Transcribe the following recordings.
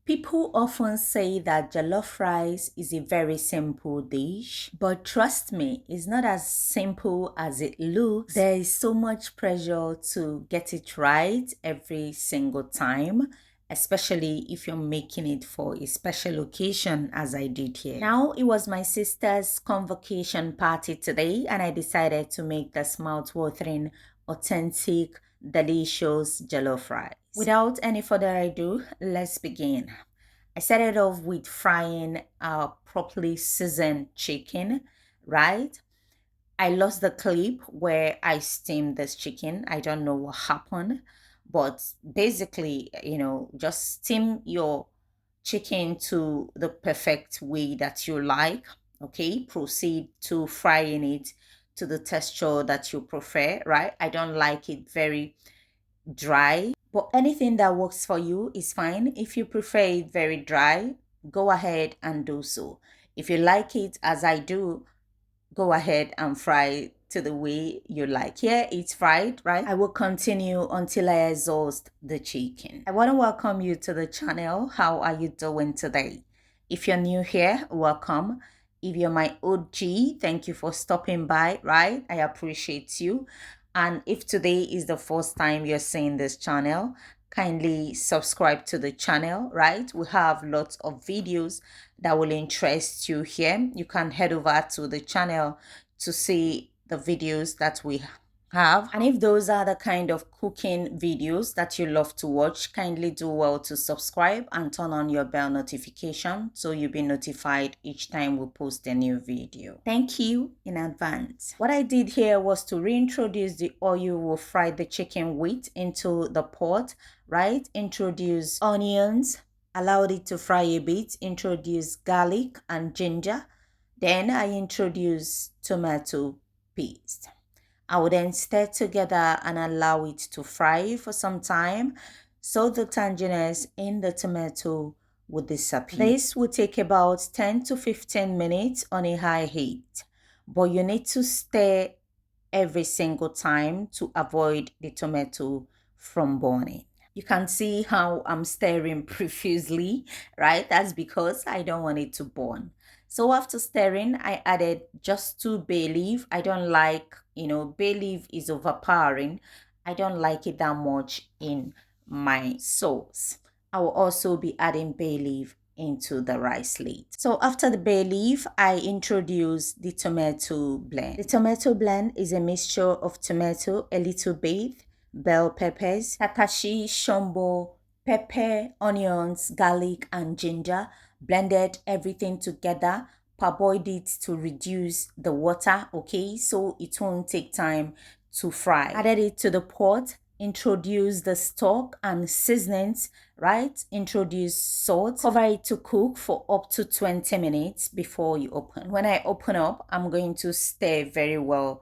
People often say that jollof rice is a very simple dish, but trust me, it's not as simple as it looks. There is so much pressure to get it right every single time, especially if you're making it for a special occasion as I did here. Now, it was my sister's convocation party today, and I decided to make this mouth-watering, authentic, delicious jollof rice. Without any further ado, let's begin. I started off with frying a properly seasoned chicken, right? I lost the clip where I steamed this chicken. I don't know what happened, but basically, just steam your chicken to the perfect way that you like. Okay, proceed to frying it to the texture that you prefer, right? I don't like it very dry, but anything that works for you is fine. If you prefer it very dry, go ahead and do so. If you like it as I do, go ahead and fry it to the way you like. Here it's fried, right? I will continue until I exhaust the chicken. I want to welcome you to the channel. How are you doing today? If you're new here, welcome. If you're my OG, thank you for stopping by, right? I appreciate you. And if today is the first time you're seeing this channel, kindly subscribe to the channel, right? We have lots of videos that will interest you here. You can head over to the channel to see the videos that we have. And if those are the kind of cooking videos that you love to watch, kindly do well to subscribe and turn on your bell notification so you'll be notified each time we post a new video. Thank you in advance. What I did here was to reintroduce the oil we'll fry the chicken with into the pot, right? Introduce onions, allowed it to fry a bit, introduce garlic and ginger. Then I introduce tomato paste. I will then stir together and allow it to fry for some time so the tanginess in the tomato will disappear. This will take about 10 to 15 minutes on a high heat, but you need to stir every single time to avoid the tomato from burning. You can see how I'm stirring profusely, right? That's because I don't want it to burn. So after stirring, I added just 2 bay leaf. I don't like, bay leaf is overpowering. I don't like it that much in my sauce. I will also be adding bay leaf into the rice lid. So after the bay leaf, I introduce the tomato blend. The tomato blend is a mixture of tomato, a little bit, bell peppers, takashi, shombo, pepper, onions, garlic, and ginger. Blended everything together, parboiled it to reduce the water, okay, so it won't take time to fry. Added it to the pot, introduce the stock and seasonings, right? Introduce salt, cover it to cook for up to 20 minutes before you open. When I open up, I'm going to stir very well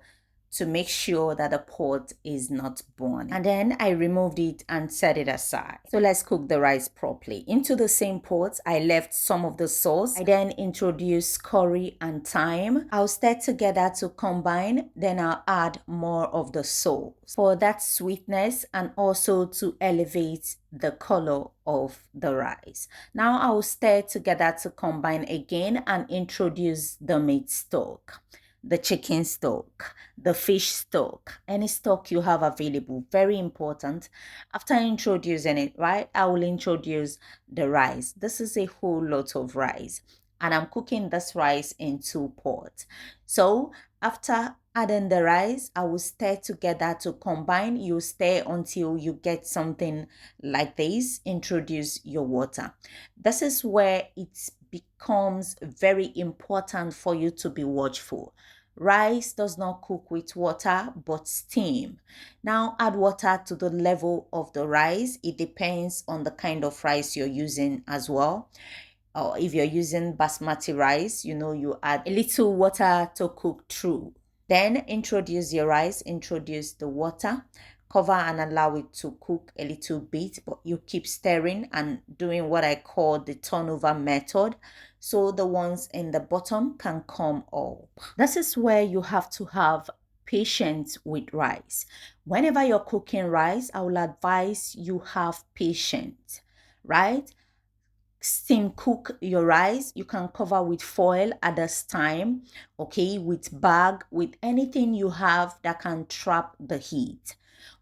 to make sure that the pot is not burning. And then I removed it and set it aside. So let's cook the rice properly. Into the same pot, I left some of the sauce. I then introduced curry and thyme. I'll stir together to combine, then I'll add more of the sauce for that sweetness and also to elevate the color of the rice. Now I'll stir together to combine again and introduce the meat stock, the chicken stock, the fish stock, any stock you have available. Very important. After introducing it, right, I will introduce the rice. This is a whole lot of rice, and I'm cooking this rice in 2 pots. So after adding the rice, I will stir together to combine. You stir until you get something like this. Introduce your water. This is where it becomes very important for you to be watchful. Rice does not cook with water but steam. Now add water to the level of the rice. It depends on the kind of rice you're using as well. Or if you're using basmati rice, you add a little water to cook through. Then introduce your rice, introduce the water, cover and allow it to cook a little bit, but you keep stirring and doing what I call the turnover method, so the ones in the bottom can come up. This is where you have to have patience with rice. Whenever you're cooking rice, I will advise you have patience, right? steam cook your rice. You can cover with foil at this time, okay, with bag, with anything you have that can trap the heat.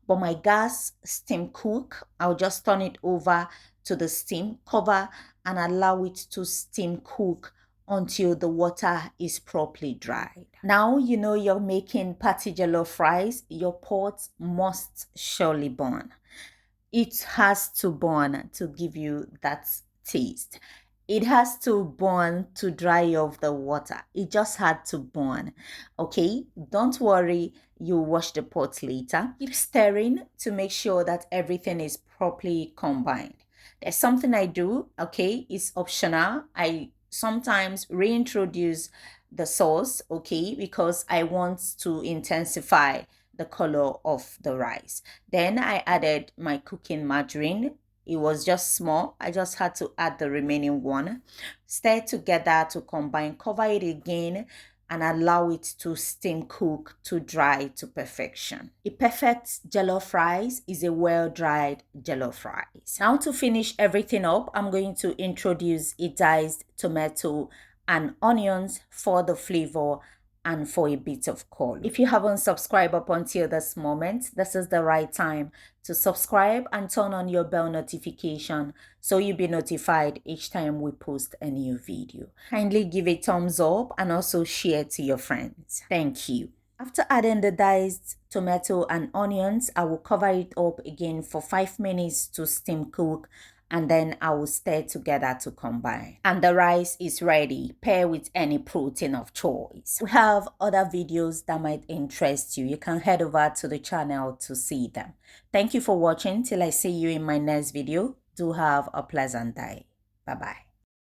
But my gas steam cook, I'll just turn it over to the steam, cover, and allow it to steam cook until the water is properly dried. Now you know you're making party jollof rice, your pot must surely burn. It has to burn to give you that taste. It has to burn to dry off the water. It just had to burn. Okay, don't worry, you wash the pot later. Keep stirring to make sure that everything is properly combined. There's something I do, okay, it's optional. I sometimes reintroduce the sauce, okay, because I want to intensify the color of the rice. Then I added my cooking margarine. It was just small. I just had to add the remaining one. Stir together to combine, cover it again, and allow it to steam cook to dry to perfection. A perfect jollof rice is a well-dried jollof rice. Now to finish everything up, I'm going to introduce a diced tomato and onions for the flavor and for a bit of color. If you haven't subscribed up until this moment, this is the right time to subscribe and turn on your bell notification so you'll be notified each time we post a new video. Kindly give a thumbs up and also share to your friends. Thank you. After adding the diced tomato and onions, I will cover it up again for 5 minutes to steam cook, and then I will stir together to combine. And the rice is ready. Pair with any protein of choice. We have other videos that might interest you. You can head over to the channel to see them. Thank you for watching. Till I see you in my next video. Do have a pleasant day. Bye-bye.